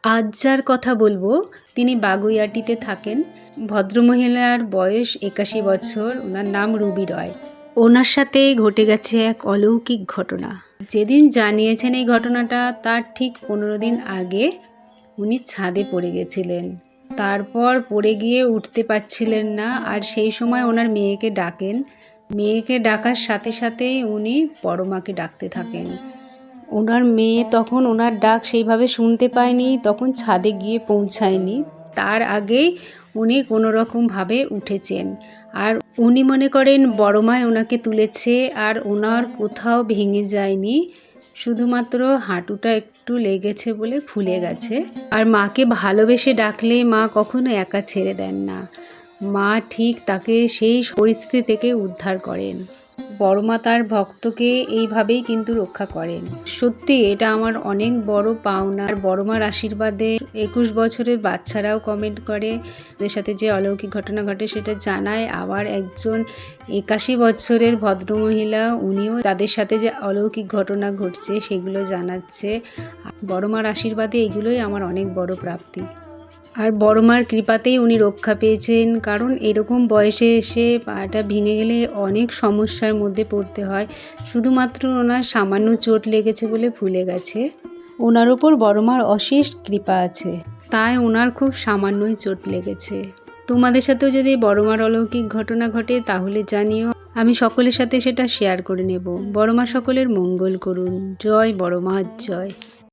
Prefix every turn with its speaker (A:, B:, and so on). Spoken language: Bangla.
A: আজ যার কথা বলবো তিনি বাগুইআটিতে থাকেন। ভদ্রমহিলার বয়স ৮১ বছর। ওনার নাম রুবি রয়। ওনার সাথে ঘটে গেছে এক অলৌকিক ঘটনা। যেদিন জানিয়েছেন এই ঘটনাটা তার ঠিক ১৫ দিন আগে উনি ছাদে পড়ে গেছিলেন। তারপর পড়ে গিয়ে উঠতে পারছিলেন না, আর সেই সময় ওনার মেয়েকে ডাকেন। মেয়েকে ডাকার সাথে সাথেই উনি বড়মাকে ডাকতে থাকেন। ওনার মেয়ে তখন ওনার ডাক সেইভাবে শুনতে পায়নি, তখন ছাদে গিয়ে পৌঁছায়নি। তার আগেই উনি কোনো রকমভাবে উঠেছেন, আর উনি মনে করেন বড়মাই ওনাকে তুলেছে, আর ওনার কোথাও ভেঙে যায়নি, শুধুমাত্র হাঁটুটা একটু লেগেছে বলে ফুলে গেছে। আর মাকে ভালোবেসে ডাকলে মা কখনো একা ছেড়ে দেন না। মা ঠিক তাকে সেই পরিস্থিতি থেকে উদ্ধার করেন। বড়মা তার ভক্তকে এইভাবেই কিন্তু রক্ষা করেন। সত্যি এটা আমার অনেক বড় পাওনা। আর বড়মার আশীর্বাদে ২১ বছরের বাচ্চারাও কমেন্ট করে, ওদের সাথে যে অলৌকিক ঘটনা ঘটে সেটা জানায়। আবার একজন ৮১ বছরের ভদ্রমহিলা, উনিও তাদের সাথে যে অলৌকিক ঘটনা ঘটছে সেগুলো জানাচ্ছে। বড়মার আশীর্বাদে এগুলোই আমার অনেক বড় প্রাপ্তি। আর বড়মার কৃপাতেই উনি রক্ষা পেয়েছেন, কারণ এরকম বয়সে এসে পাটা ভেঙে গেলে অনেক সমস্যার মধ্যে পড়তে হয়। শুধুমাত্র ওনার সামান্য চোট লেগেছে বলে ফুলে গেছে। ওনার ওপর বড়মার অশেষ কৃপা আছে, তাই ওনার খুব সামান্যই চোট লেগেছে। তোমাদের সাথেও যদি বড়মার অলৌকিক ঘটনা ঘটে তাহলে জানিও, আমি সকলের সাথে সেটা শেয়ার করে নেব। বড়মা সকলের মঙ্গল করুন। জয় বড়মা, জয়।